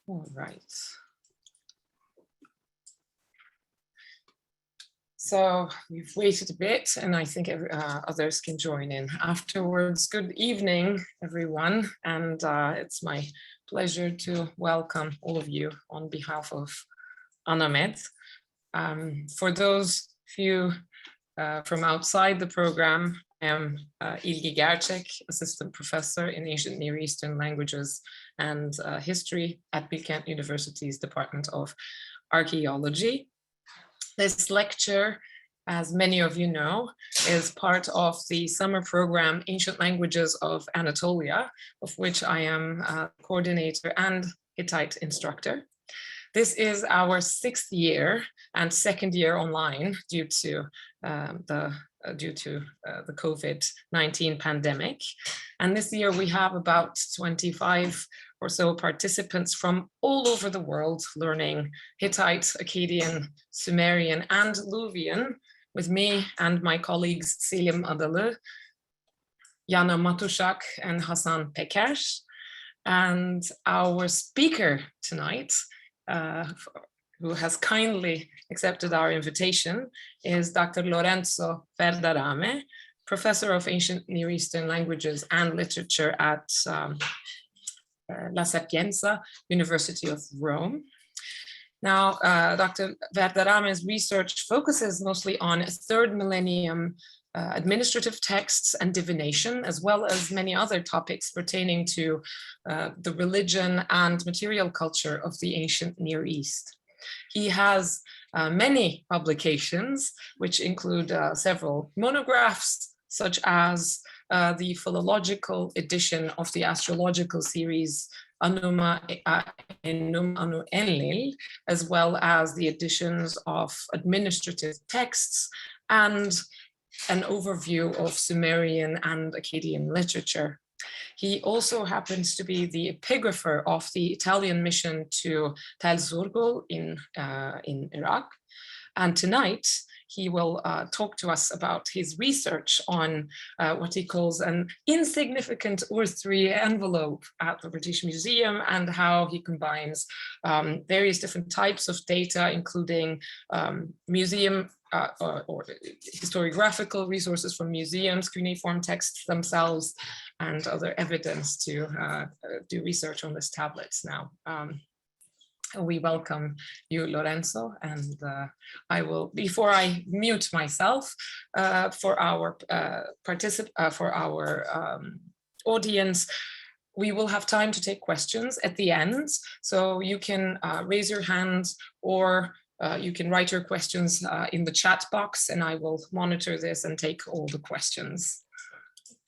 All right. So we've waited a bit, and I think others can join in afterwards. Good evening, everyone, and it's my pleasure to welcome all of you on behalf of ANAMED. For those few from outside the program, I am İlgi Gerçek, Assistant Professor in Ancient Near Eastern Languages and History at Bilkent University's Department of Archaeology. This lecture, as many of you know, is part of the summer program Ancient Languages of Anatolia, of which I am coordinator and Hittite instructor. This is our 6th year and 2nd year online due to the COVID-19 pandemic. And this year we have about 25 or so participants from all over the world learning Hittite, Akkadian, Sumerian, and Luwian with me and my colleagues Selim Adalı, Yana Matushak, and Hasan Peker. And our speaker tonight, who has kindly accepted our invitation, is Dr. Lorenzo Verderame, Professor of Ancient Near Eastern Languages and Literature at La Sapienza, University of Rome. Now, Dr. Verderame's research focuses mostly on 3rd millennium administrative texts and divination, as well as many other topics pertaining to the religion and material culture of the ancient Near East. He has many publications, which include several monographs, such as the philological edition of the astrological series Anuma Anu Enlil, as well as the editions of administrative texts and an overview of Sumerian and Akkadian literature. He also happens to be the epigrapher of the Italian mission to Tel Zurgul in Iraq. And tonight, he will talk to us about his research on what he calls an insignificant Ur-3 envelope at the British Museum, and how he combines various different types of data, including museum or historiographical resources from museums, cuneiform texts themselves, and other evidence to do research on these tablets now. We welcome you, Lorenzo, and I will, before I mute myself, for our audience, we will have time to take questions at the end, so you can raise your hand, or you can write your questions in the chat box, and I will monitor this and take all the questions.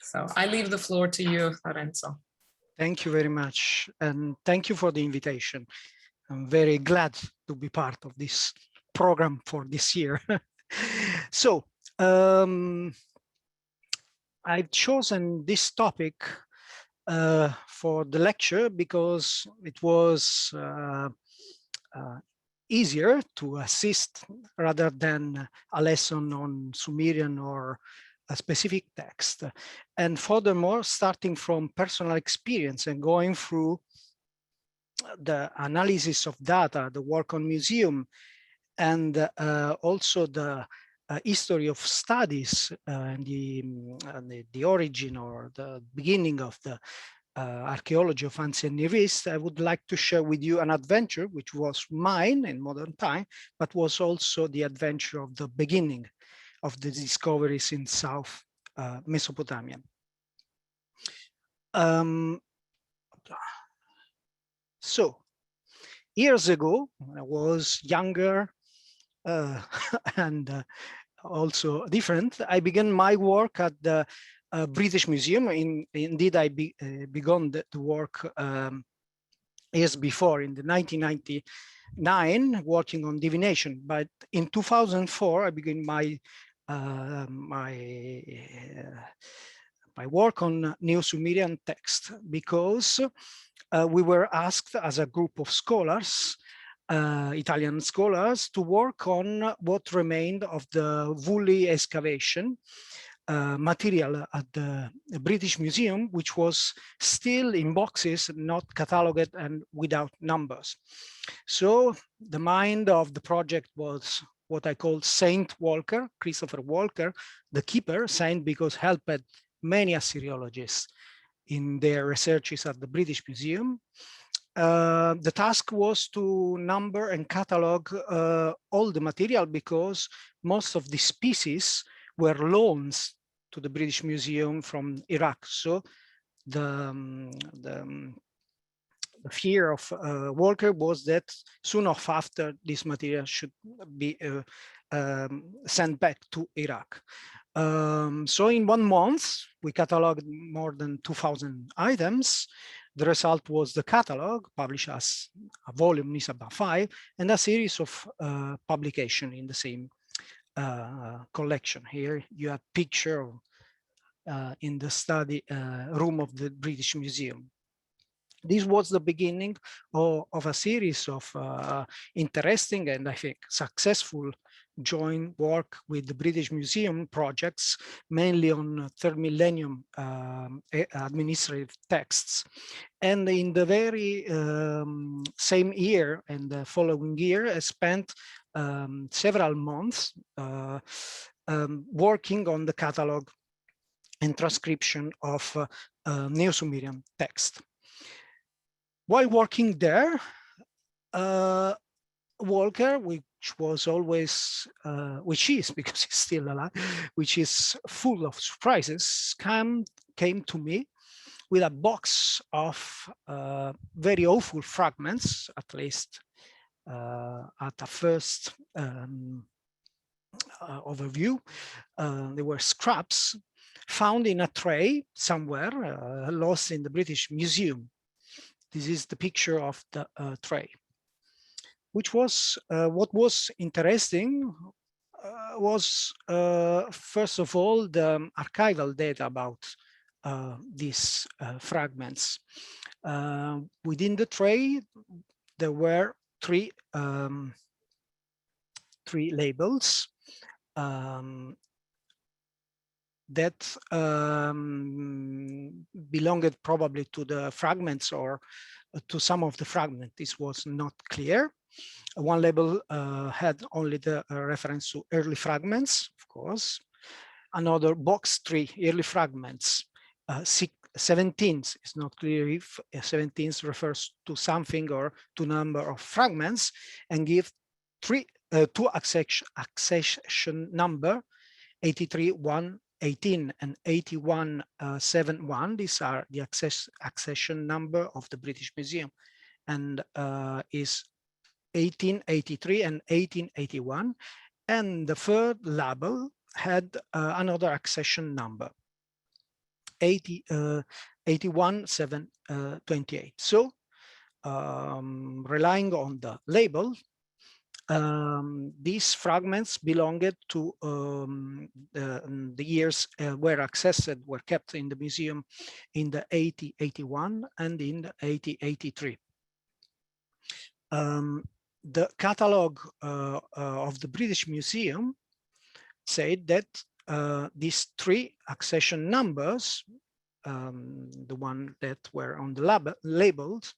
So I leave the floor to you, Lorenzo. Thank you very much, and thank you for the invitation. I'm very glad to be part of this program for this year. So I've chosen this topic for the lecture because it was easier to assist rather than a lesson on Sumerian or a specific text. And furthermore, starting from personal experience and going through the analysis of data, the work on museum, and also the history of studies and the origin or the beginning of the archaeology of ancient Near East, I would like to share with you an adventure which was mine in modern time, but was also the adventure of the beginning of the discoveries in South Mesopotamia. So years ago, when I was younger and also different, I began my work at the British Museum. Indeed, I began the work years before, in the 1999, working on divination. But in 2004, I began my work on Neo-Sumerian text, because we were asked as a group of scholars, Italian scholars, to work on what remained of the Vulli excavation material at the British Museum, which was still in boxes, not cataloged and without numbers. So the mind of the project was what I call Saint Walker, Christopher Walker, the keeper, saint because helped many Assyriologists in their researches at the British Museum. The task was to number and catalog all the material because most of the species were loans to the British Museum from Iraq. So the fear of Walker was that soon after this material should be sent back to Iraq. So in 1 month, we cataloged more than 2,000 items. The result was the catalog, published as a volume, Nisaba 5, and a series of publication in the same collection. Here you have picture in the study room of the British Museum. This was the beginning of a series of interesting and I think successful joint work with the British Museum projects, mainly on third millennium administrative texts. And in the very same year and the following year, I spent several months working on the catalog and transcription of Neo-Sumerian text. While working there, Walker, which was always, which is, because he's still alive, which is full of surprises, came to me with a box of very awful fragments, at least at a first overview. They were scraps found in a tray somewhere, lost in the British Museum. This is the picture of the tray. Which was what was interesting was first of all the archival data about these fragments. Within the tray, there were three labels that belonged probably to the fragments or to some of the fragments. This was not clear. One label had only the reference to early fragments, of course. Another box 3, early fragments. 17th is not clear if 17th refers to something or to number of fragments, and give two accession number 83.118 and 81.71. These are the accession number of the British Museum, and is 1883 and 1881. And the third label had another accession number, 81.728. So relying on the label, these fragments belonged to the years were accessed, were kept in the museum in the 8081 and in the 8083. The catalog of the British Museum said that these three accession numbers, the one that were on the labels,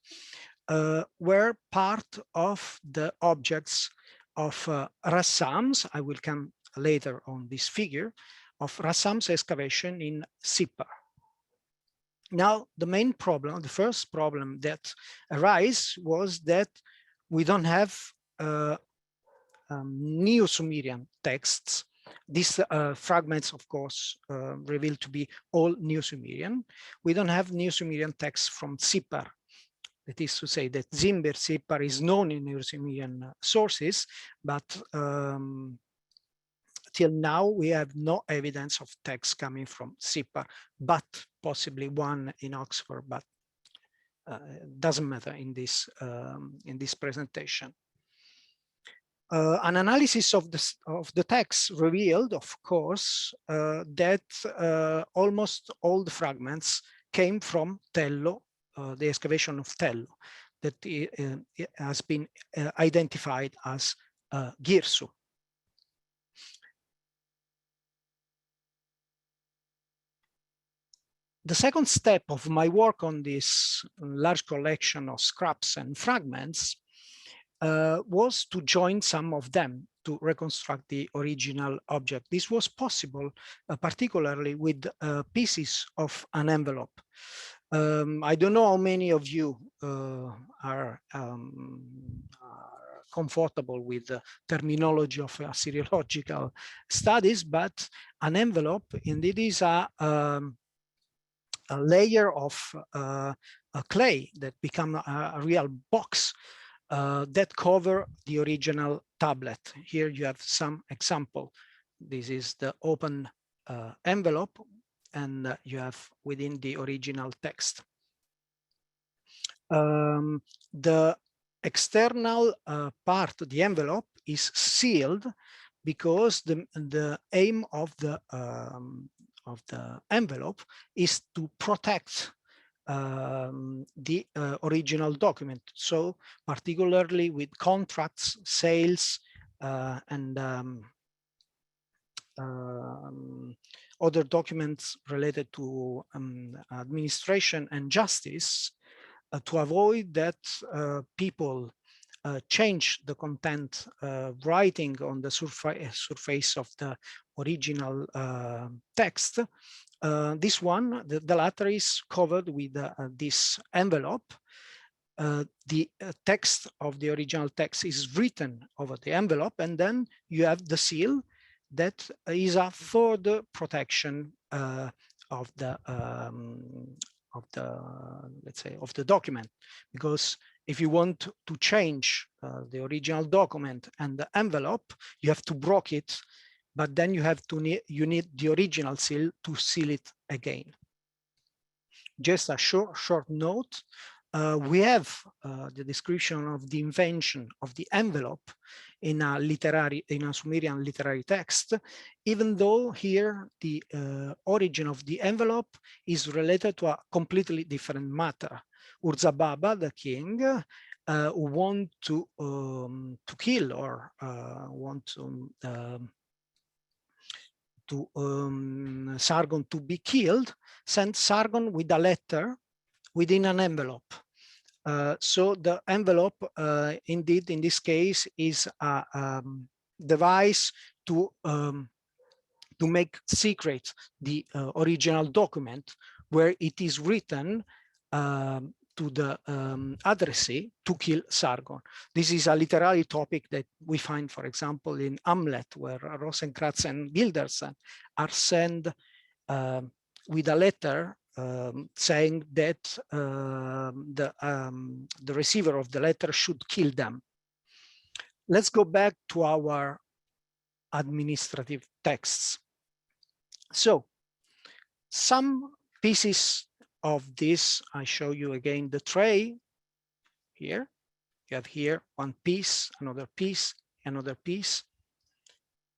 were part of the objects of Rassam's. I will come later on this figure of Rassam's excavation in Sippar. Now, the main problem, the first problem that arose was that we don't have Neo-Sumerian texts. These fragments, of course, revealed to be all Neo-Sumerian. We don't have Neo-Sumerian texts from Sippar. That is to say that Zimbir Sippar is known in Neo-Sumerian sources, but till now we have no evidence of texts coming from Sippar, but possibly one in Oxford, but doesn't matter in this presentation. An analysis of the text revealed, of course, that almost all the fragments came from Tello, the excavation of Tello, that has been identified as Girsu. The second step of my work on this large collection of scraps and fragments was to join some of them to reconstruct the original object. This was possible particularly with pieces of an envelope. I don't know how many of you are comfortable with the terminology of Assyriological studies, but an envelope indeed is a layer of a clay that become a real box that cover the original tablet. Here you have some example. This is the open envelope, and you have within the original text. The external part of the envelope is sealed because the aim of the envelope is to protect the original document. So particularly with contracts, sales, and other documents related to administration and justice, to avoid that people change the content writing on the surface of the original text. This one, the latter is covered with this envelope. The text of the original text is written over the envelope, and then you have the seal that is a further protection of the let's say of the document, because if you want to change the original document and the envelope, you have to break it, but then you need the original seal to seal it again. Just a short note. We have the description of the invention of the envelope in a Sumerian literary text, even though here the origin of the envelope is related to a completely different matter. Urzababa, the king, who want to kill or want Sargon to be killed, sent Sargon with a letter within an envelope. So the envelope, indeed, in this case, is a device to make secret the original document, where it is written to the addressee to kill Sargon. This is a literary topic that we find, for example, in Hamlet, where Rosencrantz and Guildenstern are sent with a letter saying that the receiver of the letter should kill them. Let's go back to our administrative texts. So some pieces of this, I show you again the tray here. You have here one piece, another piece, another piece.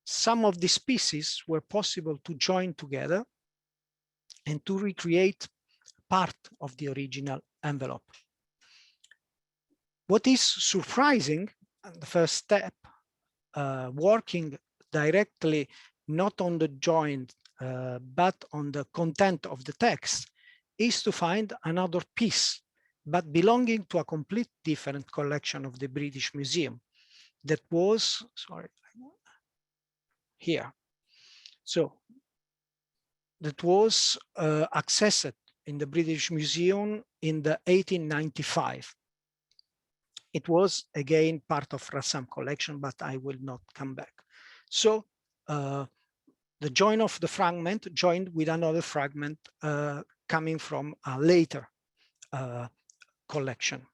Some of these pieces were possible to join together and to recreate part of the original envelope. What is surprising, the first step, working directly not on the joint, but on the content of the text, is to find another piece, but belonging to a complete different collection of the British Museum that was, sorry, here. So that was accessed in the British Museum in the 1895. It was again part of Rassam collection, but I will not come back. So the join of the fragment joined with another fragment coming from a later collection.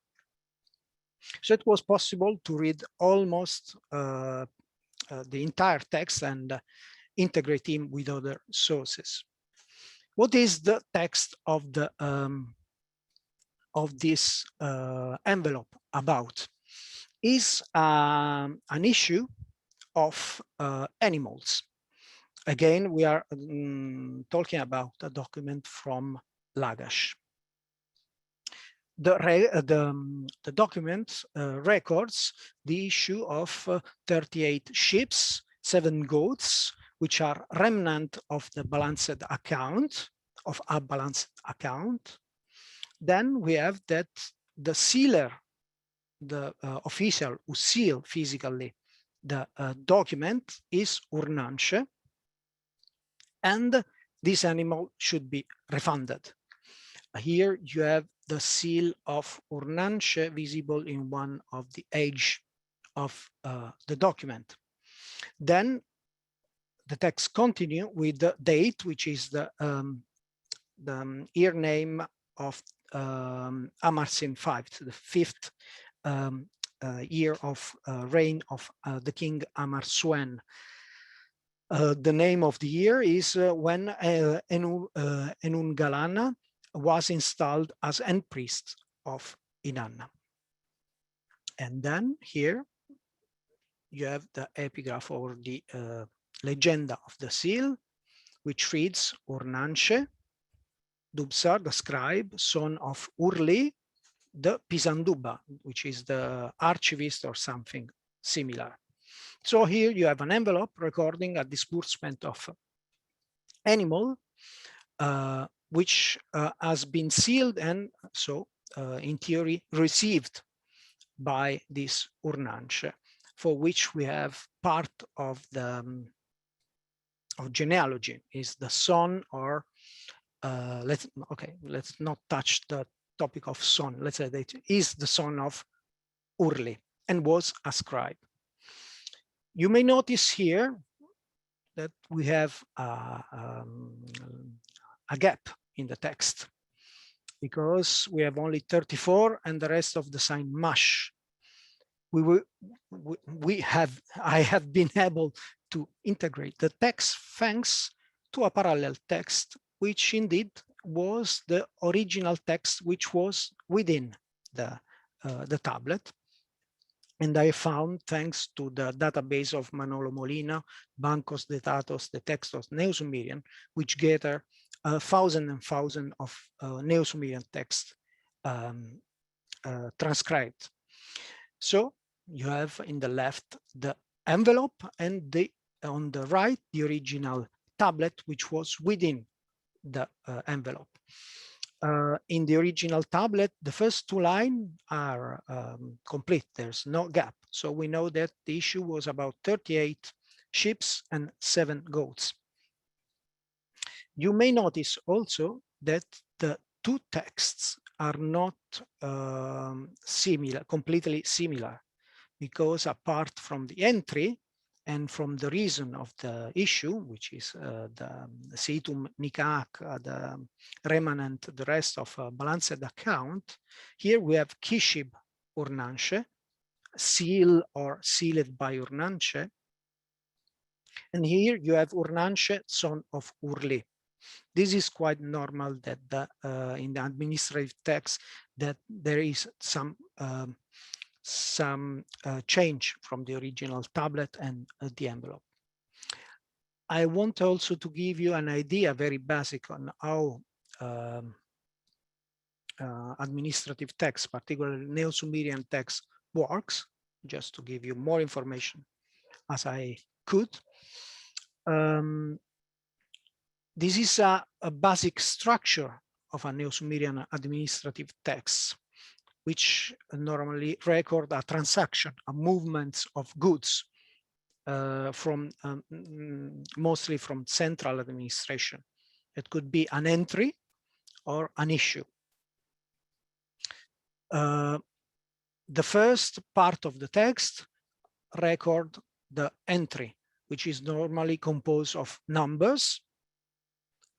So it was possible to read almost the entire text and integrate him with other sources. What is the text of the this envelope about? Is an issue of animals. Again, we are talking about a document from Lagash. The document records the issue of 38 ships, 7 goats, which are remnant of the balanced account of a balance account. Then we have that the sealer, the official who seal physically the document is urnance, and this animal should be refunded. Here you have the seal of urnance visible in one of the edge of the document. Then the text continue with the date, which is the year name of Amarsin V, the fifth year of reign of the king Amarsuan. The name of the year is when Enungalana was installed as end priest of Inanna. And then here you have the epigraph or the legenda of the seal, which reads Urnance, Dubsar, the scribe, son of Urli, the Pisanduba, which is the archivist or something similar. So here you have an envelope recording a disbursement of animal, which has been sealed and so in theory received by this Urnance, for which we have part of the of genealogy, is the son or let's not touch the topic of son. Let's say that is the son of Urli and was a scribe. You may notice here that we have a gap in the text because we have only 34 and the rest of the sign mash. I have been able to integrate the text thanks to a parallel text, which indeed was the original text, which was within the tablet. And I found, thanks to the database of Manolo Molina, Bancos de Datos de Textos Neo-Sumerian, which gather thousands and thousands of Neo-Sumerian text transcribed. So you have in the left the envelope and on the right the original tablet, which was within the envelope. In the original tablet, the first two lines are complete. There's no gap. So we know that the issue was about 38 sheep and 7 goats. You may notice also that the two texts are not similar, completely similar, because apart from the entry and from the reason of the issue, which is the situm nikak, the remanent, the rest of a balanced account, here we have kishib urnance, seal or sealed by urnance, and here you have urnance, son of Urli. This is quite normal that in the administrative text that there is some change from the original tablet and the envelope. I want also to give you an idea, very basic, on how administrative text, particularly Neo-Sumerian text, works, just to give you more information as I could. This is a basic structure of a Neo-Sumerian administrative text, which normally record a transaction, a movement of goods from mostly from central administration. It could be an entry or an issue. The first part of the text record the entry, which is normally composed of numbers,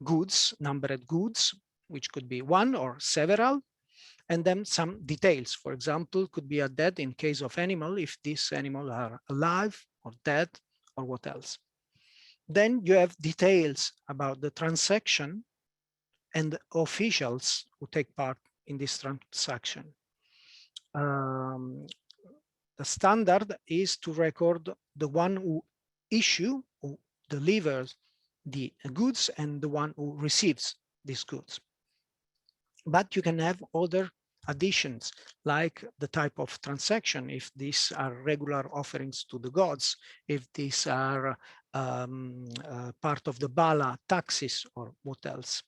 goods, numbered goods, which could be one or several, and then some details. For example, could be a dead in case of animal, if this animal are alive or dead or what else. Then you have details about the transaction and the officials who take part in this transaction. The standard is to record the one who issue, who delivers the goods, and the one who receives these goods. But you can have other additions, like the type of transaction, if these are regular offerings to the gods, if these are part of the Bala taxis or what else.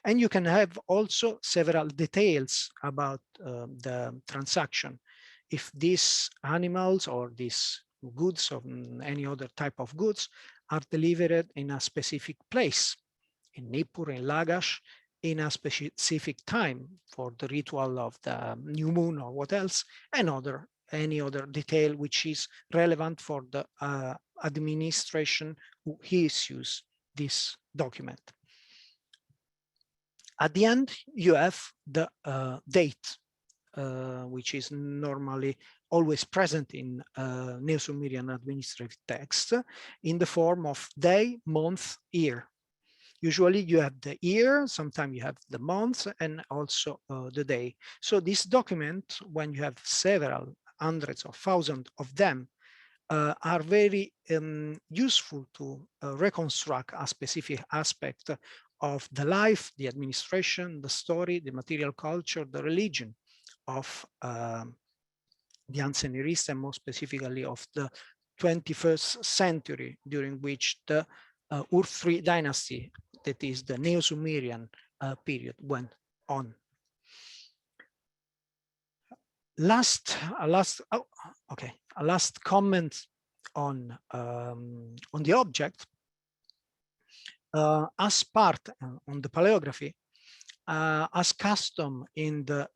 And you can have also several details about the transaction. If these animals or these goods or any other type of goods are delivered in a specific place, in Nippur, in Lagash, in a specific time for the ritual of the new moon or what else, and any other detail which is relevant for the administration who issues this document. At the end, you have the date, which is normally always present in Neo-Sumerian administrative text in the form of day, month, year. Usually you have the year, sometimes you have the month, and also the day. So this document, when you have several hundreds or thousands of them, are very useful to reconstruct a specific aspect of the life, the administration, the story, the material culture, the religion of the ancient Near East, and more specifically of the 21st century, during which the Ur III dynasty, that is the Neo-Sumerian period, went on. A last comment on the object. As part on the paleography, as custom in the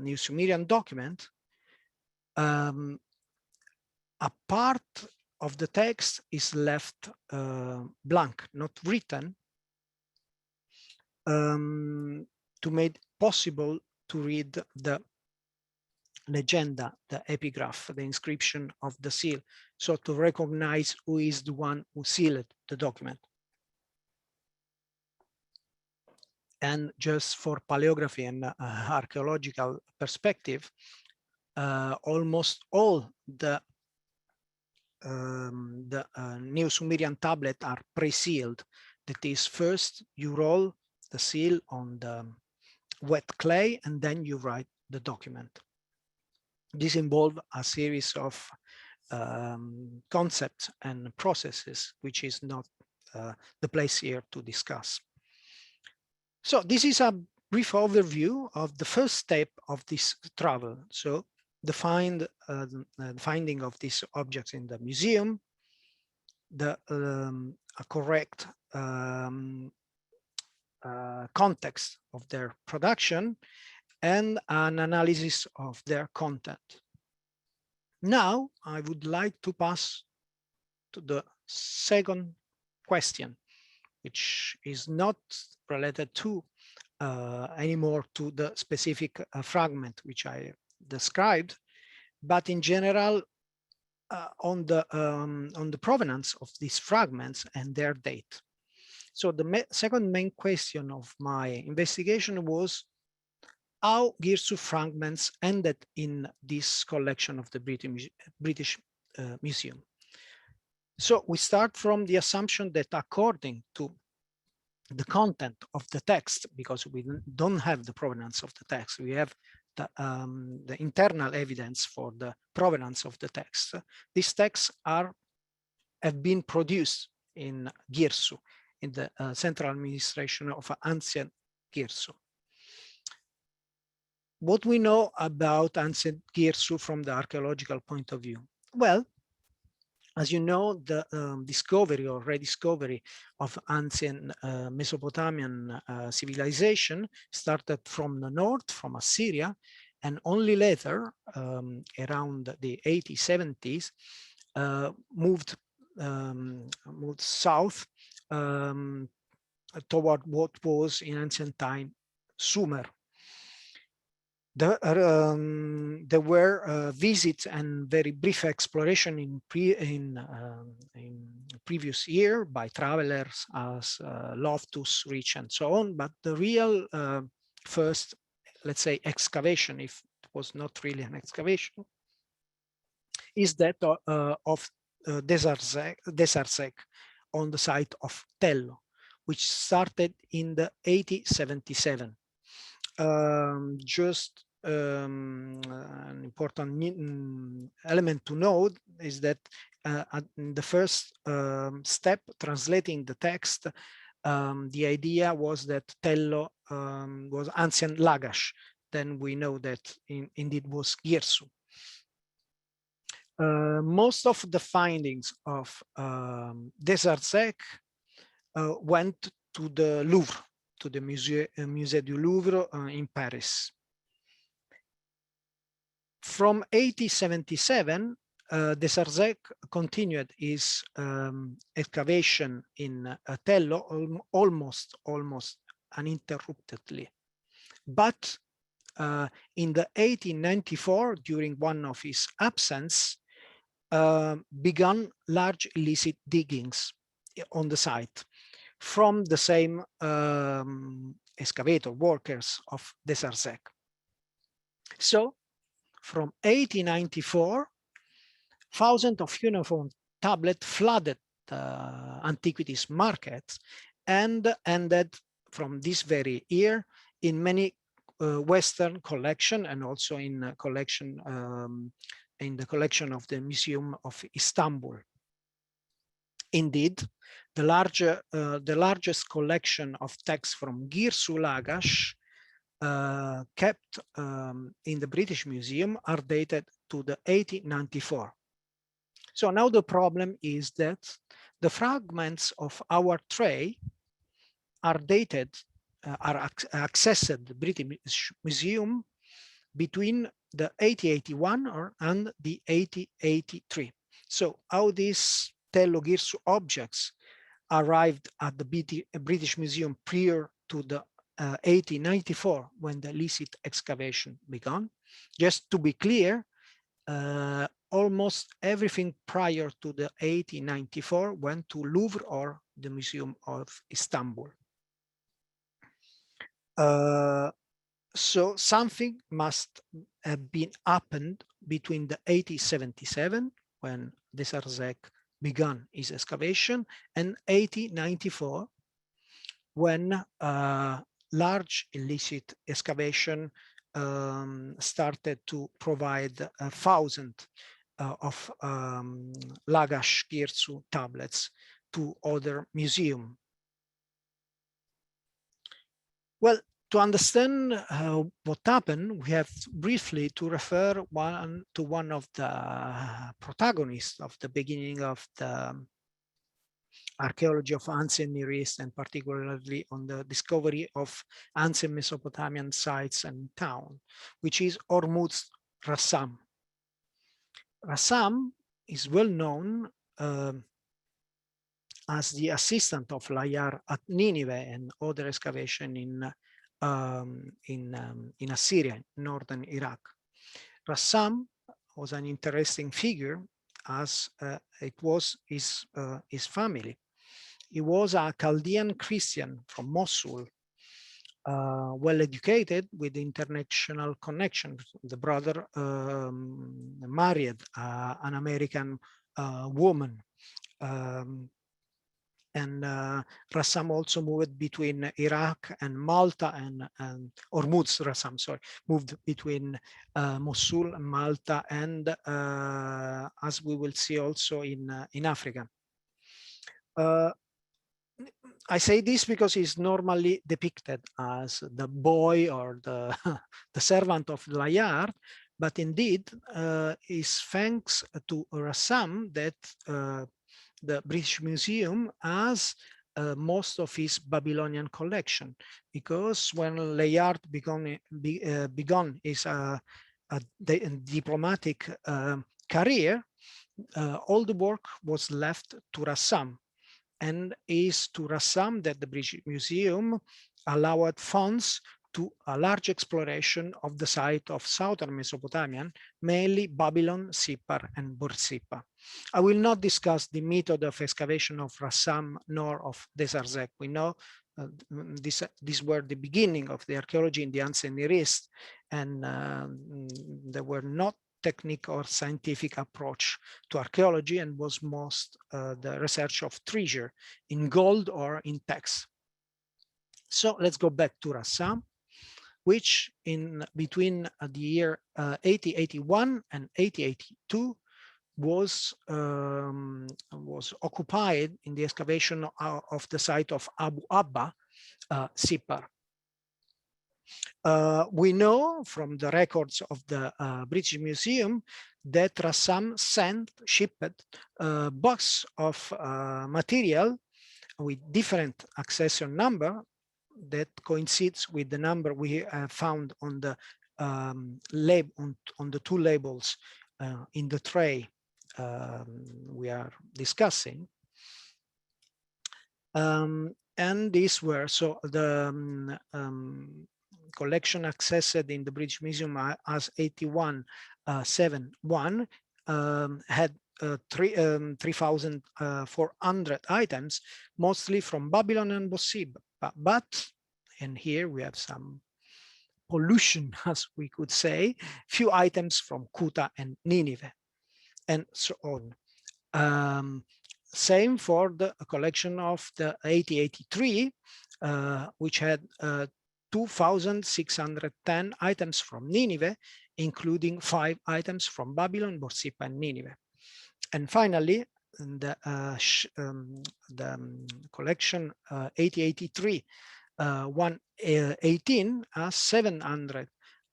Neo-Sumerian document, a part of the text is left blank, not written, to make possible to read the legenda, the epigraph, the inscription of the seal, so to recognize who is the one who sealed the document. And just for paleography and archaeological perspective, almost all the Neo-Sumerian tablets are pre-sealed. That is, first you roll the seal on the wet clay and then you write the document. This involves a series of concepts and processes, which is not the place here to discuss. So this is a brief overview of the first step of this travel. So the finding of these objects in the museum, a correct context of their production, and an analysis of their content. Now, I would like to pass to the second question, which is not related to anymore to the specific fragment which I described, but in general on the provenance of these fragments and their date. So the second main question of my investigation was how Girsu fragments ended in this collection of the British Museum. So we start from the assumption that according to the content of the text, because we don't have the provenance of the text, we have the internal evidence for the provenance of the text. These texts have been produced in Girsu, in the central administration of ancient Girsu. What we know about ancient Girsu from the archaeological point of view? Well, as you know, the discovery or rediscovery of ancient Mesopotamian civilization started from the north, from Assyria, and only later, around the 80s, 70s, moved south toward what was in ancient time Sumer. There were visits and very brief exploration in previous year by travelers as Loftus, Rich, and so on. But the real first, let's say, excavation, if it was not really an excavation, is that of Desarsec on the site of Tello, which started in the 8077. Just an important element to note is that in the first step, translating the text, the idea was that Tello was ancient Lagash. Then we know that indeed was Girsu. Most of the findings of Desartec went to the Louvre, to the Musée du Louvre in Paris. From 1877, Desartec continued his excavation in Tello almost uninterruptedly. But in the 1894, during one of his absence, began large illicit diggings on the site from the same excavator workers of Desartec. So from 1894, thousands of uniform tablets flooded the antiquities markets and ended from this very year in many Western collection and also in collection in the collection of the Museum of Istanbul. Indeed, the largest collection of texts from Girsu Lagash kept in the British Museum are dated to the 1894. So now the problem is that the fragments of our tray are dated, are accessed at the British Museum between the 1881 and the 1883. So how these Tello Girsu objects arrived at the British Museum prior to the 1894 when the illicit excavation began. Just to be clear, almost everything prior to the 1894 went to Louvre or the Museum of Istanbul. So something must have been happened between the 1877 when Desartec began his excavation and 1894 when large illicit excavation started to provide 1,000 of Lagash Girsu tablets to other museums. Well, to understand what happened, we have briefly to refer to one of the protagonists of the beginning of the archaeology of ancient Near East, and particularly on the discovery of ancient Mesopotamian sites and town, which is Hormuz Rassam. Rassam is well known as the assistant of Layar at Nineveh and other excavation in Assyria, northern Iraq. Rassam was an interesting figure as it was his family. He was a Chaldean Christian from Mosul, well educated with international connections. The brother married an American woman. And Rassam also moved between Iraq and Malta and Hormuz Rassam, sorry, moved between Mosul and Malta and as we will see also in Africa. I say this because he's normally depicted as the boy or the, the servant of Layard, but indeed it's thanks to Rassam that the British Museum has most of his Babylonian collection, because when Layard began his diplomatic career, all the work was left to Rassam, and is to Rassam that the British Museum allowed funds to a large exploration of the site of southern Mesopotamia, mainly Babylon, Sippar, and Borsippa. I will not discuss the method of excavation of Rassam nor of Desartec. We know these were the beginning of the archaeology in the ancient Near East, and there were not technique or scientific approach to archaeology, and was most the research of treasure in gold or in text. So let's go back to Rassam. which in between the year 1881 and 1882 was occupied in the excavation of the site of Abu Abba, Sipar. We know from the records of the British Museum that Rassam shipped a box of material with different accession number that coincides with the number we found on the on the two labels in the tray we are discussing. And these were, so the collection accessed in the British Museum as 8171 had 3,400 items, mostly from Babylon and Borsib. But, and here we have some pollution, as we could say, few items from Kuta and Nineveh, and so on. Same for the collection of the 1883, which had 2,610 items from Nineveh, including 5 items from Babylon, Borsippa, and Nineveh. And finally, the collection 1883 118 has 700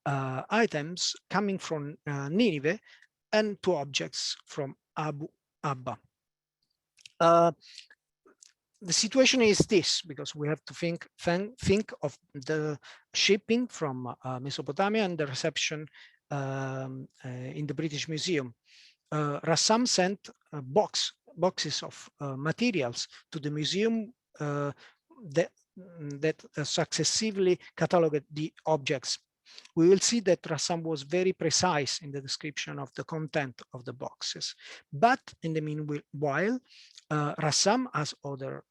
items coming from Nineveh and 2 objects from Abu Abba. The situation is this, because we have to think of the shipping from Mesopotamia and the reception in the British Museum. Rassam sent boxes of materials to the museum that successively catalogued the objects. We will see that Rassam was very precise in the description of the content of the boxes. But in the meanwhile, Rassam, as other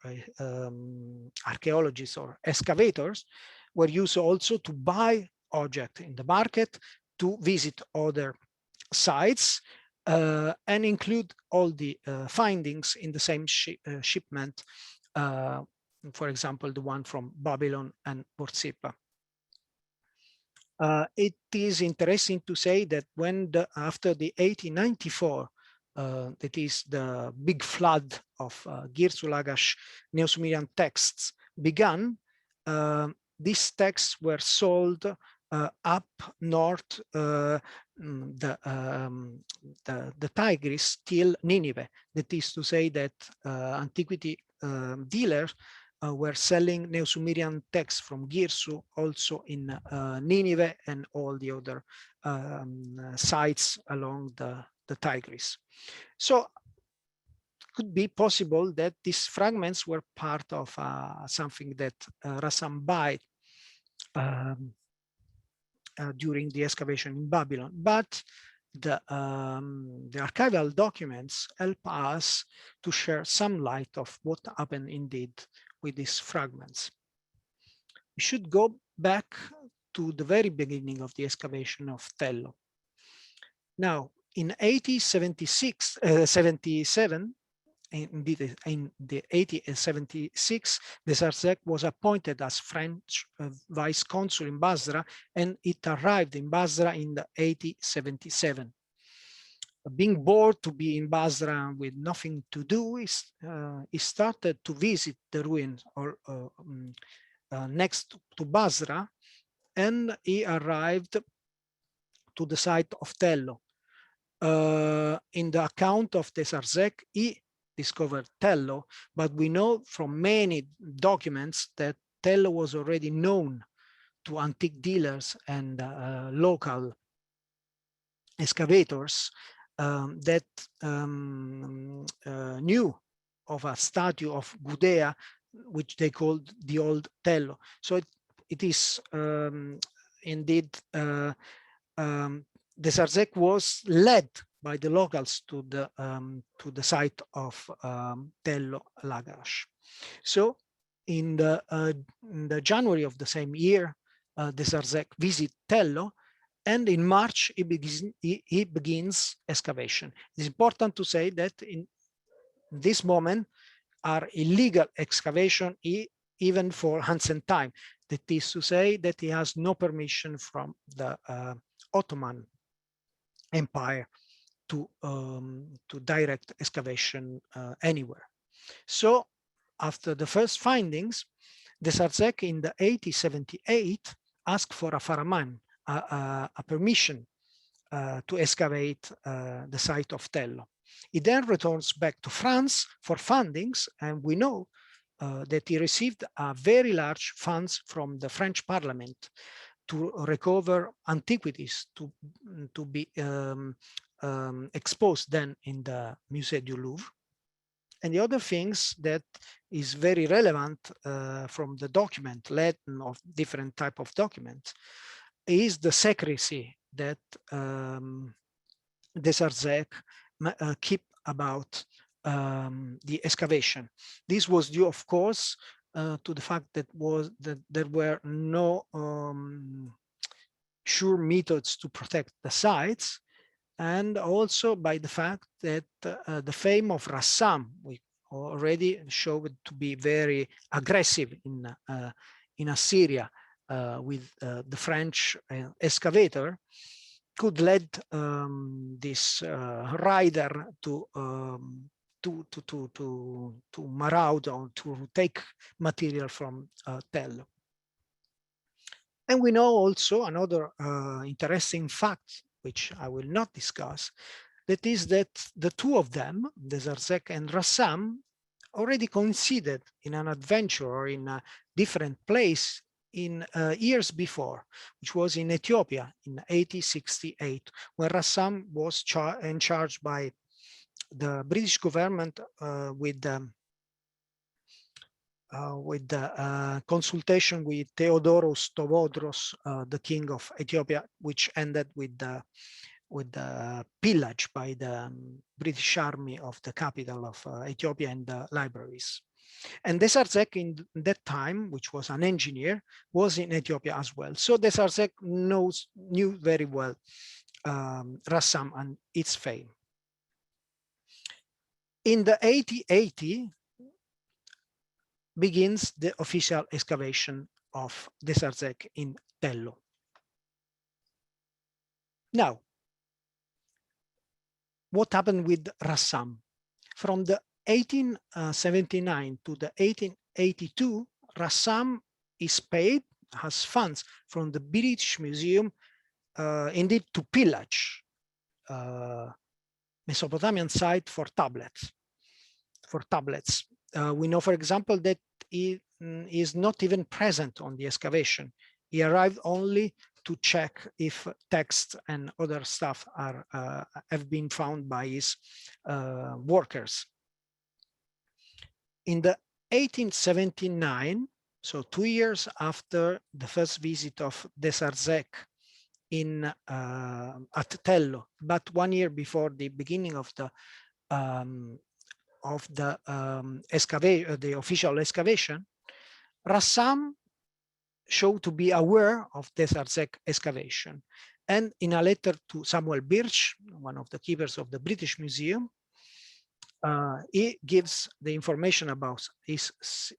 archaeologists or excavators, were used also to buy objects in the market, to visit other sites, and include all the findings in the same shipment, for example, the one from Babylon and Borsippa. It is interesting to say that when after the 1894, that is the big flood of Girsu Lagash Neo-Sumerian texts began, these texts were sold up north the Tigris till Nineveh. That is to say that antiquity dealers were selling Neo-Sumerian texts from Girsu also in Nineveh and all the other sites along the Tigris. So it could be possible that these fragments were part of something that Rassam bought during the excavation in Babylon, but the archival documents help us to share some light of what happened indeed with these fragments. We should go back to the very beginning of the excavation of Tello. Now, in 1877, indeed in the 1876, de Sarzec was appointed as French vice consul in Basra, and it arrived in Basra in the 1877. Being bored to be in Basra with nothing to do, he started to visit the ruins next to Basra, and he arrived to the site of Tello. In the account of de Sarzec, he discovered Tello, but we know from many documents that Tello was already known to antique dealers and local excavators that knew of a statue of Gudea, which they called the Old Tello. So it is indeed de Sarzec was led by the locals to the site of Tello Lagash. So in the January of the same year, de Sarzec visited Tello, and in March he begins excavation. It's important to say that in this moment are illegal excavation even for ancient time. That is to say that he has no permission from the Ottoman Empire to direct excavation anywhere. So after the first findings, Desarzec in the 1878 asked for a Faraman, a permission to excavate the site of Tello. He then returns back to France for fundings, and we know that he received a very large funds from the French Parliament to recover antiquities to be exposed then in the Musée du Louvre. And the other things that is very relevant from the document, Latin of different type of documents, is the secrecy that Desarzec keep about the excavation. This was due, of course, to the fact that there were no sure methods to protect the sites, and also by the fact that the fame of Rassam, we already showed to be very aggressive in Assyria with the French excavator, could lead this rider to maraud or to take material from Tello. And we know also another interesting fact, which I will not discuss, that is that the two of them, Desarzec and Rassam, already coincided in an adventure or in a different place in years before, which was in Ethiopia in 1868, when Rassam was in charge by the British government with the consultation with Theodoros Tovodros, the king of Ethiopia, which ended with the pillage by the British army of the capital of Ethiopia and the libraries. And Desarzec in that time, which was an engineer, was in Ethiopia as well. So Desarzec knew very well Rassam and its fame. In the 1880 begins the official excavation of Desarzec in Tello. Now, what happened with Rassam? From the 1879 to the 1882, Rassam is paid, has funds from the British Museum, indeed to pillage Mesopotamian site for tablets. We know, for example, that he is not even present on the excavation. He arrived only to check if text and other stuff have been found by his workers. In the 1879, so 2 years after the first visit of Desarzec at Tello, but 1 year before the beginning of the official excavation, Rassam showed to be aware of Desarzec excavation. And in a letter to Samuel Birch, one of the keepers of the British Museum, he gives the information about his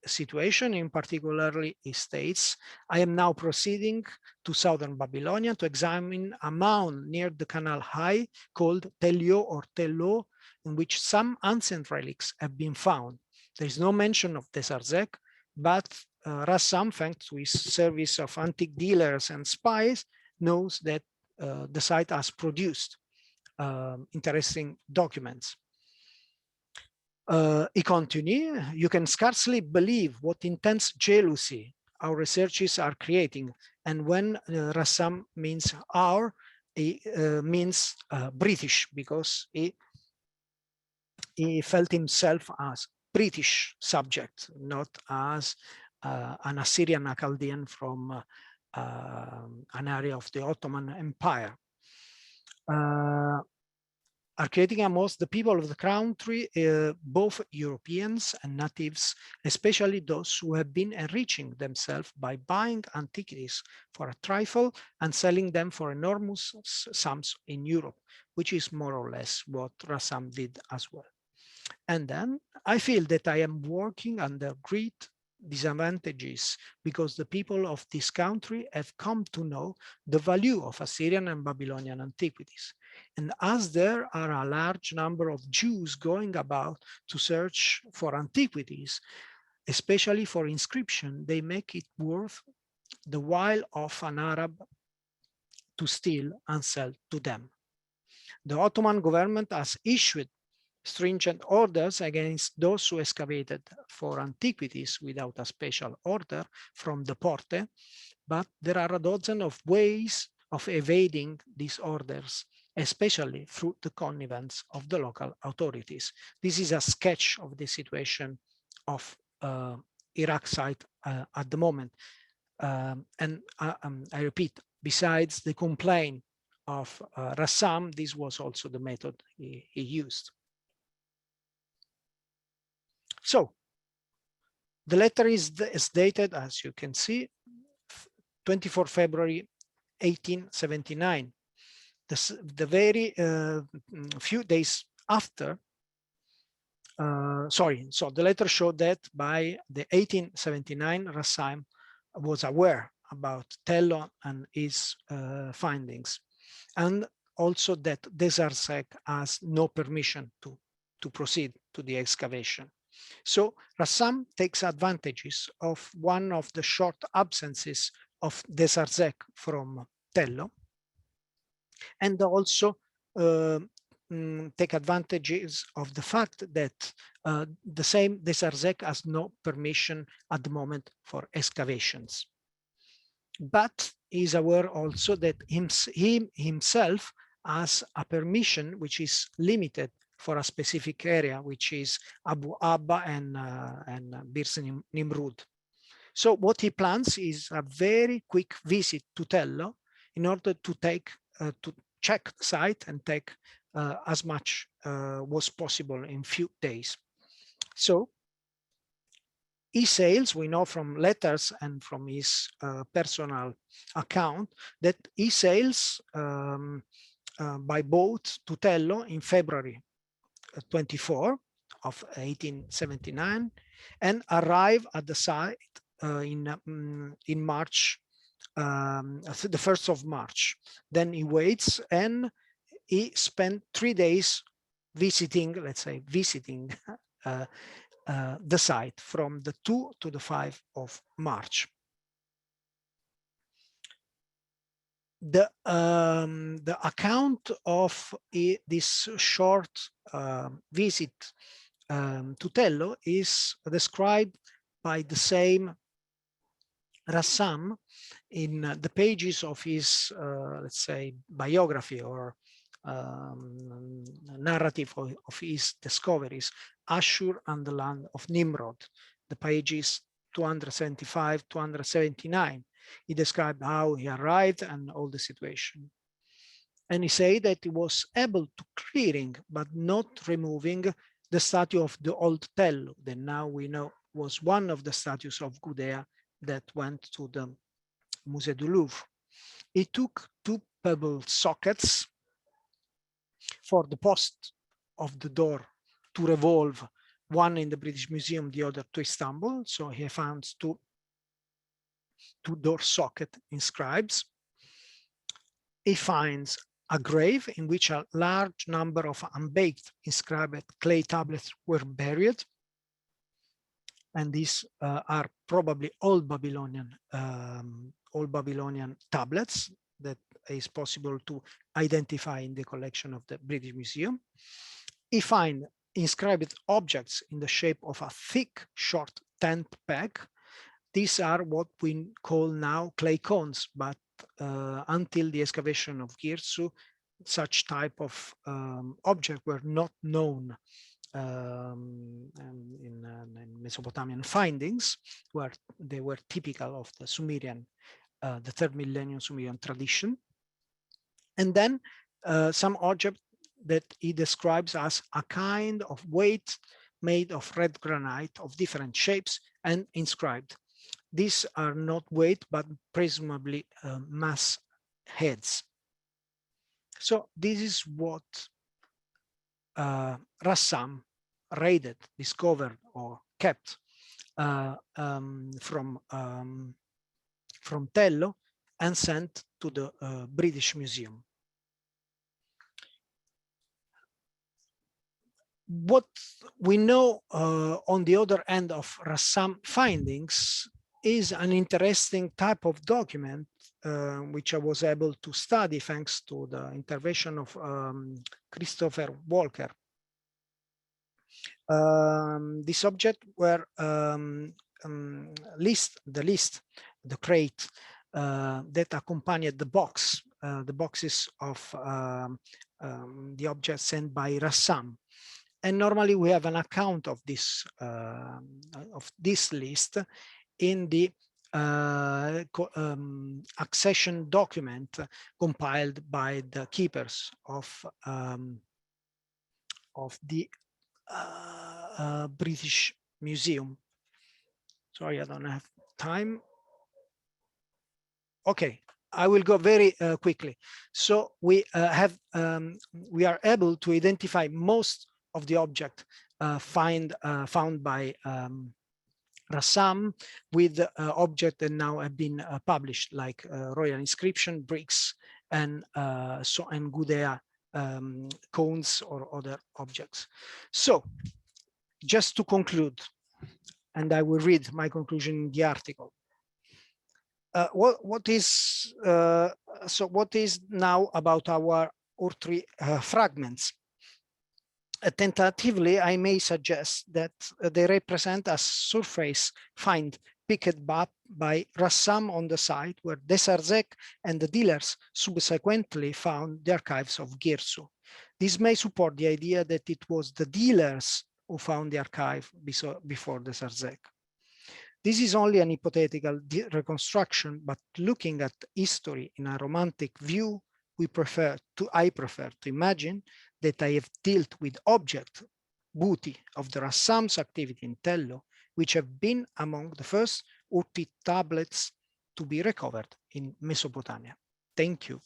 situation. In particularly, he states, "I am now proceeding to southern Babylonia to examine a mound near the Canal High called Telio or Tello, in which some ancient relics have been found. There is no mention of Desarzec, but Rassam, thanks to his service of antique dealers and spies, knows that the site has produced interesting documents." He continues, "You can scarcely believe what intense jealousy our researchers are creating. And when Rassam means our, he means British, because he felt himself as British subject, not as an Assyrian Chaldean from an area of the Ottoman Empire. Are creating amongst the people of the country, both Europeans and natives, especially those who have been enriching themselves by buying antiquities for a trifle and selling them for enormous sums in Europe, which is more or less what Rassam did as well. And then I feel that I am working under great disadvantages because the people of this country have come to know the value of Assyrian and Babylonian antiquities. And as there are a large number of Jews going about to search for antiquities, especially for inscription, they make it worth the while of an Arab to steal and sell to them. The Ottoman government has issued stringent orders against those who excavated for antiquities without a special order from the Porte, but there are a dozen of ways of evading these orders, especially through the connivance of the local authorities. This is a sketch of the situation of Iraq site at the moment. And I repeat, besides the complaint of Rassam, this was also the method he used. So the letter is dated, as you can see, 24 February 1879. The very few days after, so the letter showed that by the 1879, Rassam was aware about Tello and his findings, and also that Desarzec has no permission to proceed to the excavation. So Rassam takes advantages of one of the short absences of Desarzec from Tello, and also take advantages of the fact that the same Desarzec has no permission at the moment for excavations. But he is aware also that he himself has a permission which is limited for a specific area, which is Abu Abba and Birs Nimrud. So what he plans is a very quick visit to Tello in order to check the site and take as much was possible in few days. So he sails, we know from letters and from his personal account that he sails by boat to Tello in February 24 of 1879 and arrive at the site in March, the 1st of March. Then he waits and he spent 3 days visiting, let's say, visiting the site from the 2 to the 5 of March. The account of this short visit to Tello is described by the same Rassam in the pages of his, let's say, biography or narrative of his discoveries, Ashur and the land of Nimrod, the pages 275, 279. He described how he arrived and all the situation. And he said that he was able to clearing, but not removing the statue of the old Tello, that now we know was one of the statues of Gudea that went to the Musée du Louvre. He took 2 pebble sockets for the post of the door to revolve, one in the British Museum, the other to Istanbul. So he found two door socket inscribes. He finds a grave in which a large number of unbaked inscribed clay tablets were buried. And these are probably old Babylonian tablets that is possible to identify in the collection of the British Museum. He finds inscribed objects in the shape of a thick, short tent peg. These are what we call now clay cones, but until the excavation of Girsu, such type of objects were not known in Mesopotamian findings, where they were typical of the Sumerian, the 3rd millennium Sumerian tradition. And then some object that he describes as a kind of weight made of red granite of different shapes and inscribed. These are not weight, but presumably mass heads. So this is what Rassam raided, discovered, or kept from Tello and sent to the British Museum. What we know on the other end of Rassam findings is an interesting type of document which I was able to study thanks to the intervention of Christopher Walker. This object were the crate that accompanied the boxes of the objects sent by Rassam. And normally we have an account of this list in the accession document compiled by the keepers of the British Museum. Sorry, I don't have time. Okay, I will go very quickly. So we are able to identify most of the object found by Rassam with objects that now have been published, like royal inscription, bricks, and Gudea cones or other objects. So just to conclude, and I will read my conclusion in the article. What is now about our Urtri fragments? Tentatively, I may suggest that they represent a surface find picked up by Rassam on the site where Desarzec and the dealers subsequently found the archives of Girsu. This may support the idea that it was the dealers who found the archive before Desarzec. This is only an hypothetical reconstruction, but looking at history in a romantic view, I prefer to imagine that I have dealt with object booty of the Rassam's activity in Tello, which have been among the first Urti tablets to be recovered in Mesopotamia. Thank you.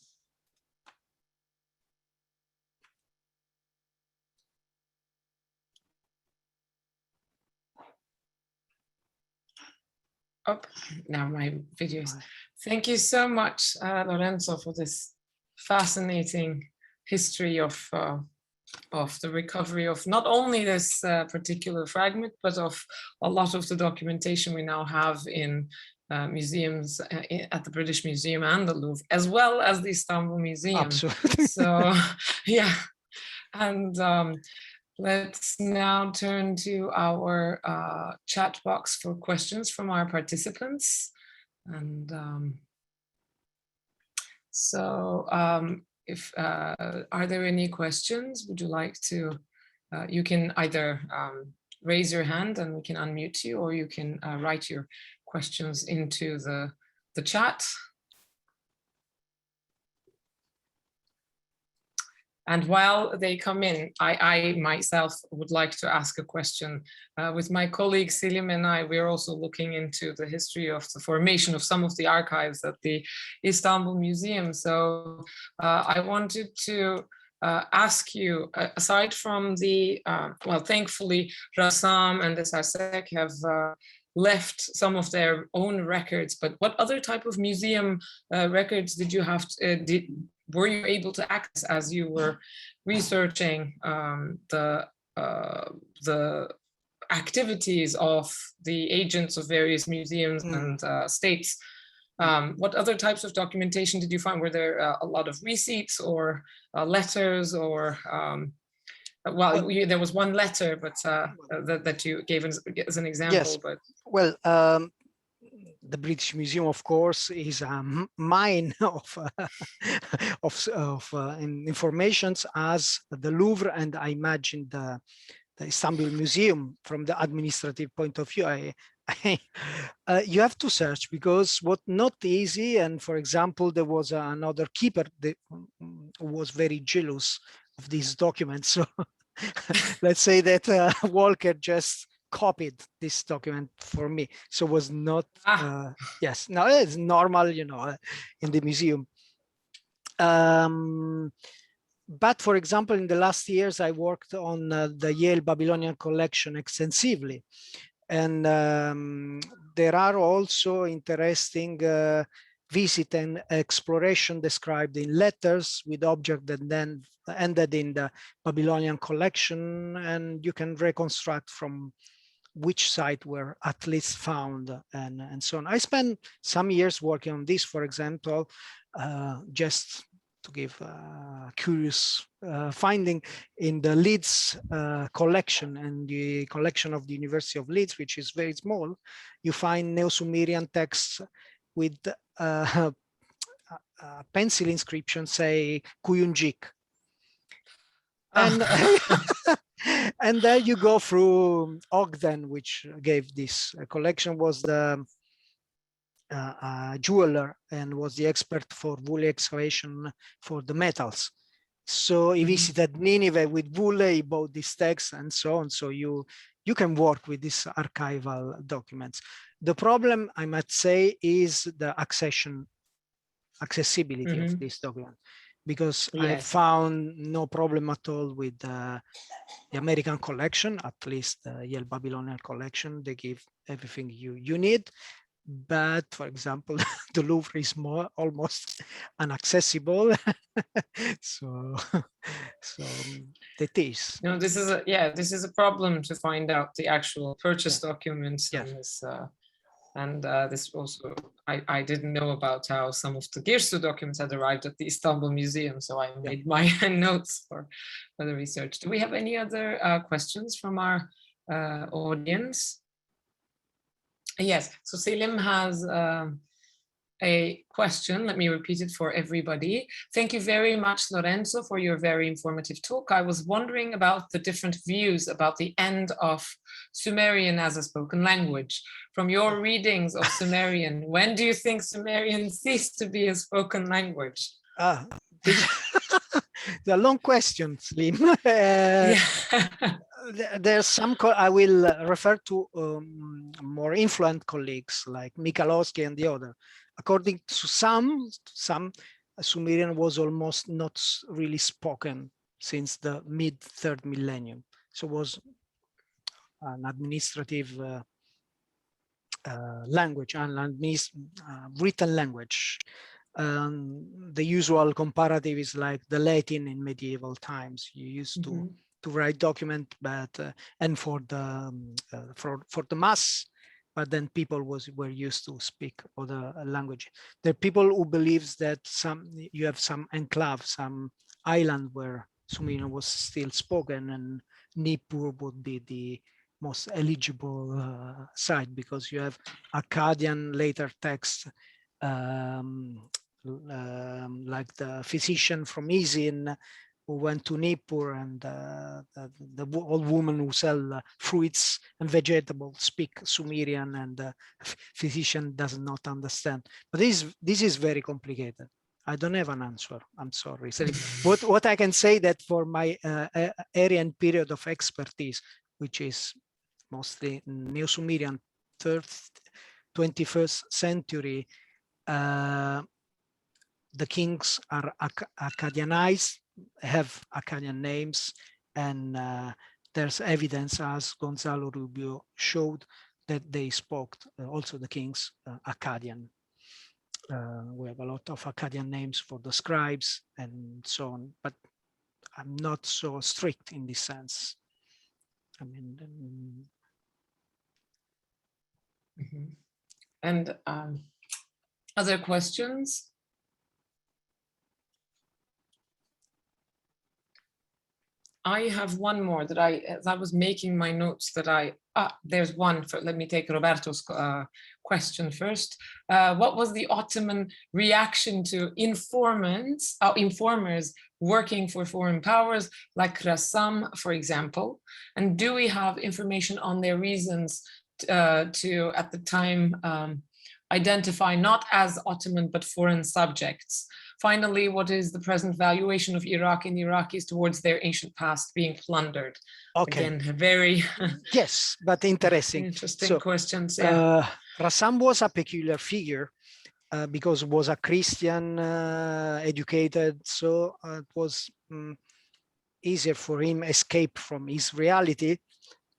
Oh, now my videos. Thank you so much, Lorenzo, for this fascinating history of the recovery of not only this particular fragment, but of a lot of the documentation we now have in museums at the British Museum and the Louvre, as well as the Istanbul Museum. Absolutely. So, yeah. And let's now turn to our chat box for questions from our participants. And if are there any questions? Would you like to, you can either raise your hand and we can unmute you, or you can write your questions into the chat. And while they come in, I myself would like to ask a question. With my colleague Selim and I, we're also looking into the history of the formation of some of the archives at the Istanbul Museum. So I wanted to ask you, aside from the, well, thankfully, Rassam and Desarzec have left some of their own records, but what other type of museum records did you have, were you able to access as you were researching the activities of the agents of various museums and states? What other types of documentation did you find? Were there a lot of receipts or letters, or well, there was one letter, but that you gave as an example. Yes. But well, the British Museum, of course, is a mine of informations, as the Louvre, and I imagine the Istanbul Museum. From the administrative point of view, you have to search, because what not easy. And for example, there was another keeper that was very jealous of these documents. So let's say that Walker just copied this document for me, so was not yes, no, it's normal, you know, in the museum. But for example, in the last years I worked on the Yale Babylonian collection extensively, And there are also interesting visit and exploration described in letters with objects that then ended in the Babylonian collection, and you can reconstruct from which site were at least found, and so on. I spent some years working on this, for example, just to give a curious finding in the Leeds collection, and the collection of the University of Leeds, which is very small, you find Neo-Sumerian texts with pencil inscription, say Kuyunjik. And, and there you go through Ogden, which gave this collection, was the jeweler and was the expert for woolly excavation for the metals. So he visited Nineveh with Woolley, he bought these texts and so on. So you can work with these archival documents. The problem, I might say, is the accessibility of this document, because I found no problem at all with the American collection, at least the Yale Babylonian collection. They give everything you need. But for example, the Louvre is almost inaccessible. so that is. No, this is a problem to find out the actual purchase documents. Yeah. This also, I didn't know about how some of the Girsu documents had arrived at the Istanbul Museum, so I made my notes for the research. Do we have any other questions from our audience? Yes, so Selim has a question. Let me repeat it for everybody. Thank you very much, Lorenzo, for your very informative talk. I was wondering about the different views about the end of Sumerian as a spoken language. From your readings of Sumerian, when do you think Sumerian ceased to be a spoken language? They're long questions, Lynn. There's some, I will refer to more influential colleagues like Michalowski and the other. According to some Sumerian was almost not really spoken since the mid-3rd millennium. So it was an administrative language, an written language. The usual comparative is like the Latin in medieval times. You used to write document, but and for the mass, but then people were used to speak other language. There are people who believes that you have some enclave, some island where Sumerian was still spoken, and Nippur would be the most eligible site, because you have Akkadian later texts like the physician from Isin who went to Nippur, and the old woman who sell fruits and vegetables speak Sumerian, and the physician does not understand. But this is very complicated. I don't have an answer. I'm sorry. So what I can say that for my area and period of expertise, which is mostly Neo-Sumerian 21st century, the kings are Akkadianized, have Akkadian names, and there's evidence, as Gonzalo Rubio showed, that they spoke, also the kings, Akkadian. We have a lot of Akkadian names for the scribes and so on, but I'm not so strict in this sense. I mean, and other questions? I have one more that as I was making my notes there's one. Let me take Roberto's question first. What was the Ottoman reaction to informers working for foreign powers like Rassam, for example? And do we have information on their reasons to, at the time, identify not as Ottoman but foreign subjects? Finally, what is the present valuation of Iraq and Iraqis towards their ancient past being plundered? Okay. Again, very yes, but interesting questions. Yeah. Rassam was a peculiar figure because he was a Christian, educated, so it was easier for him escape from his reality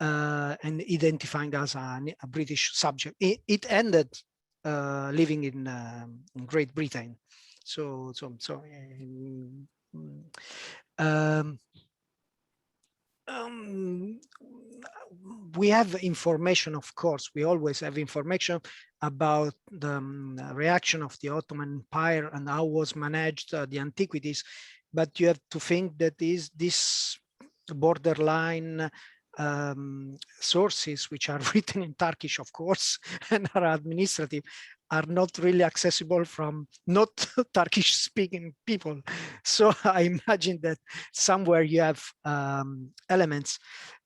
and identifying as a British subject. It ended living in Great Britain. We have information, of course, we always have information about the reaction of the Ottoman Empire and how was managed the antiquities, but you have to think that this borderline sources, which are written in Turkish, of course, and are administrative, are not really accessible from not Turkish speaking people. So I imagine that somewhere you have elements.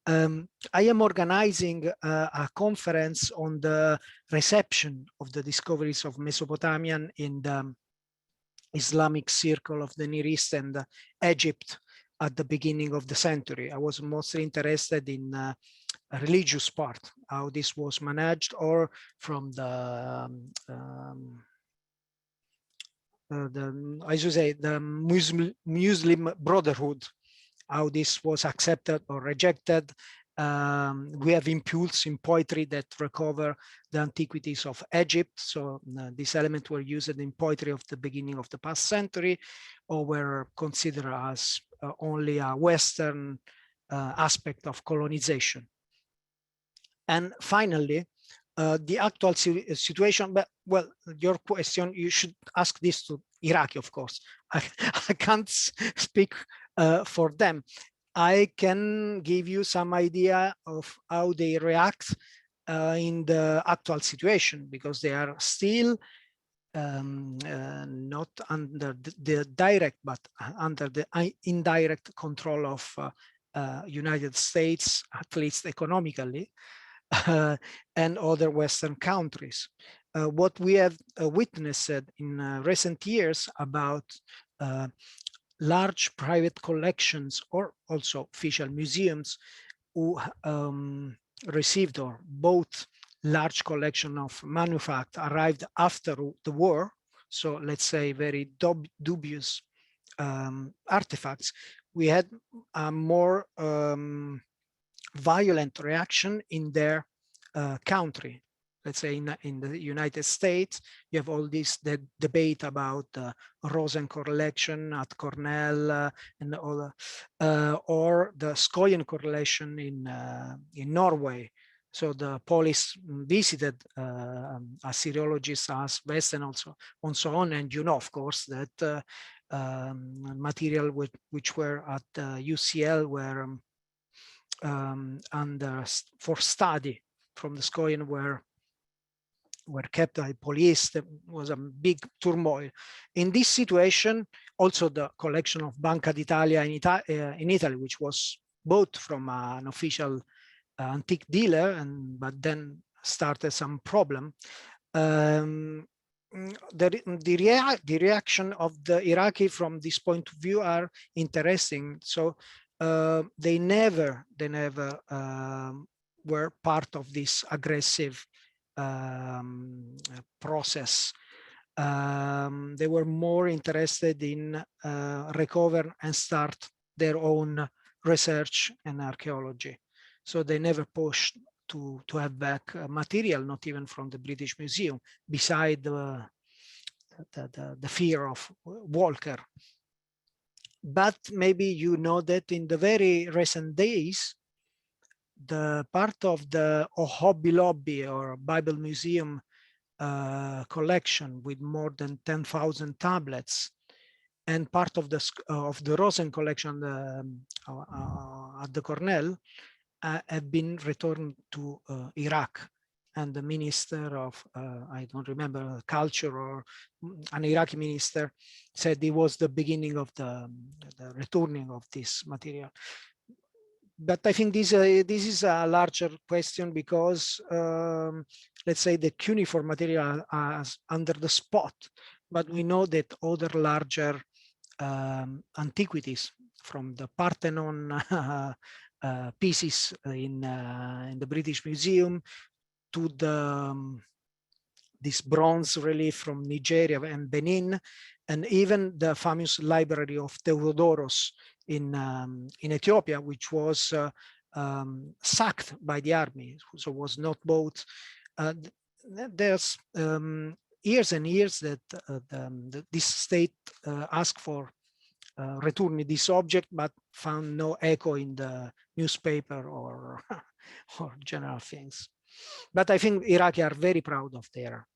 I am organizing a conference on the reception of the discoveries of Mesopotamian in the Islamic circle of the Near East and Egypt at the beginning of the century. I was mostly interested in religious part, how this was managed, or from the I should say the Muslim Brotherhood, how this was accepted or rejected. We have impulse in poetry that recover the antiquities of Egypt. So these elements were used in poetry of the beginning of the past century, or were considered as only a Western aspect of colonization. And finally, the actual situation, but well, your question, you should ask this to Iraqi, of course. I can't speak for them. I can give you some idea of how they react in the actual situation, because they are still not under the direct, but under the indirect control of United States, at least economically, and other Western countries. What we have witnessed in recent years about large private collections, or also official museums, who received or bought large collection of manufactured arrived after the war. So let's say very dubious artifacts. We had a more violent reaction in their country. Let's say in the United States, you have all this debate about the Rosen collection at Cornell and all, or the Skoyen collection in Norway. So the police visited Assyriologists as West and also on so on, and you know, of course, that material which were at UCL were under for study from the Skoyen were kept by police. There was a big turmoil. In this situation, also the collection of Banca d'Italia in Italy, which was bought from an official antique dealer, but then started some problem. The reaction of the Iraqi from this point of view are interesting. So they never were part of this aggressive process. They were more interested in recover and start their own research and archaeology. So they never pushed to have back material, not even from the British Museum, beside the fear of Walker. But maybe you know that in the very recent days, the part of the Hobby Lobby or Bible Museum collection with more than 10,000 tablets, and part of the Rosen collection at the Cornell have been returned to Iraq. And the minister of, I don't remember, culture, or an Iraqi minister, said it was the beginning of the returning of this material. But I think this is a larger question, because let's say the cuneiform material is under the spot, but we know that other larger antiquities, from the Parthenon pieces in the British Museum to this bronze relief from Nigeria and Benin, and even the famous library of Theodoros in Ethiopia, which was sacked by the army, so was not bought. There's years and years that this state asked for returning this object, but found no echo in the newspaper or or general things. But I think Iraqi are very proud of their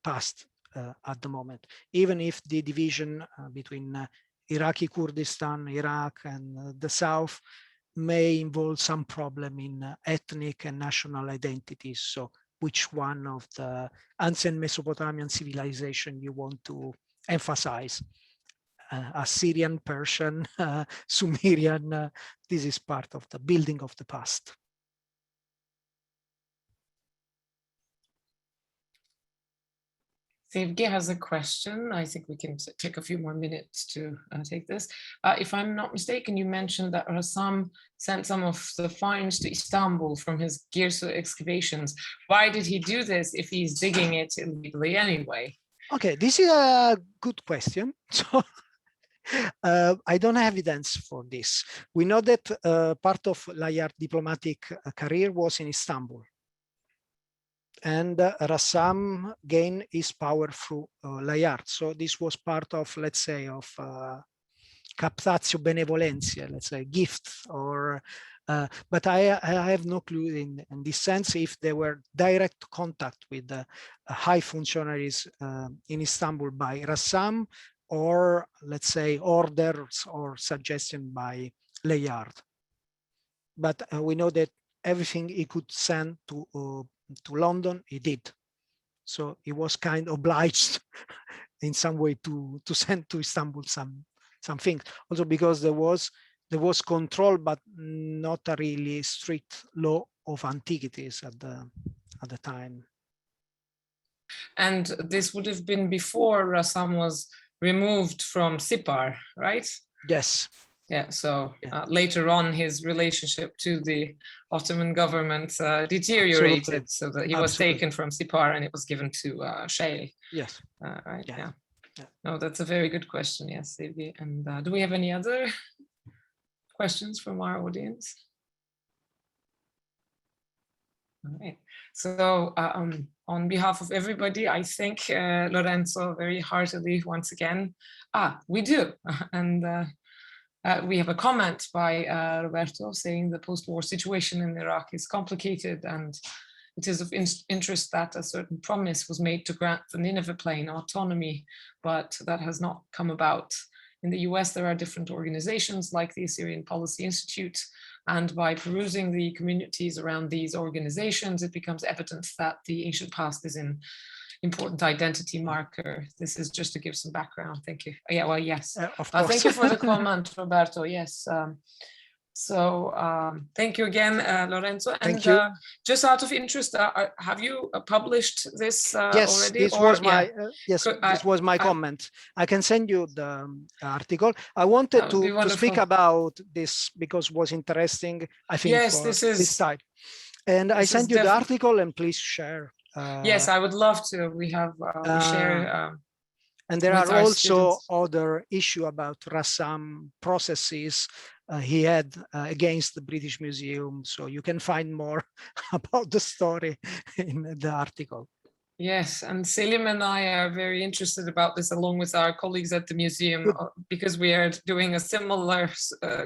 past at the moment, even if the division between Iraqi Kurdistan, Iraq, and the south may involve some problem in ethnic and national identities. So which one of the ancient Mesopotamian civilization you want to emphasize? Assyrian, Persian, Sumerian, this is part of the building of the past. İlgi has a question. I think we can take a few more minutes to take this. If I'm not mistaken, you mentioned that Rassam sent some of the finds to Istanbul from his Girsu excavations. Why did he do this if he's digging it illegally anyway? Okay, this is a good question. So I don't have evidence for this. We know that part of Layard's diplomatic career was in Istanbul. And Rassam gained his power through Layard. So this was part of, let's say, of captatio benevolentia, let's say, gift, or but I have no clue in this sense if there were direct contact with high functionaries in Istanbul by Rassam, or let's say orders or suggestion by Layard. But we know that everything he could send to London, he did. So he was kind of obliged in some way to send to Istanbul some things. Also because there was control, but not a really strict law of antiquities at the time. And this would have been before Rassam was removed from Sipar, right? Yes. Yeah, so later on his relationship to the Ottoman government deteriorated. Absolutely. So that he was taken from Sipar and it was given to Şeyh. Yes. Right, yeah. No, that's a very good question, yes. And do we have any other questions from our audience? All right, so on behalf of everybody, I thank Lorenzo very heartily once again. We do, and we have a comment by Roberto saying the post-war situation in Iraq is complicated and it is of interest that a certain promise was made to grant the Nineveh Plain autonomy, but that has not come about. In the US, there are different organizations like the Assyrian Policy Institute, and by perusing the communities around these organizations, it becomes evident that the ancient past is an important identity marker. This is just to give some background. Thank you. Yeah, well, yes. Thank you for the comment, Roberto. Yes. Thank you again, Lorenzo. And thank you. Just out of interest, have you published this yes, already? This was my, this was my comment. I can send you the article. I wanted to speak about this because it was interesting, I think, yes, for this time. And I sent you the article, and please share. Yes, I would love to. We have, we share. And there are also other issues about Rassam processes he had against the British Museum. So you can find more about the story in the article. Yes, and Selim and I are very interested about this along with our colleagues at the museum because we are doing a similar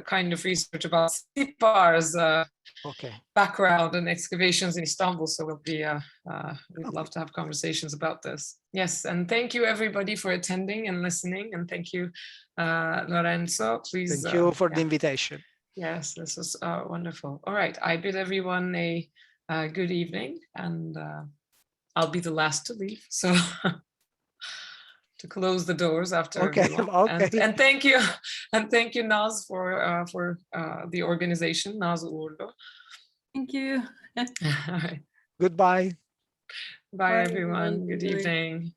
kind of research about Sipar's background and excavations in Istanbul. So we'll be, we'd love to have conversations about this. Yes, and thank you everybody for attending and listening, and thank you, Lorenzo. Please. Thank you for the invitation. Yes, this was wonderful. All right, I bid everyone a good evening, and I'll be the last to leave, so to close the doors after everyone. And thank you, Naz, for the organization, Naz Uğurlu. Thank you. Goodbye. Bye, everyone. Good evening.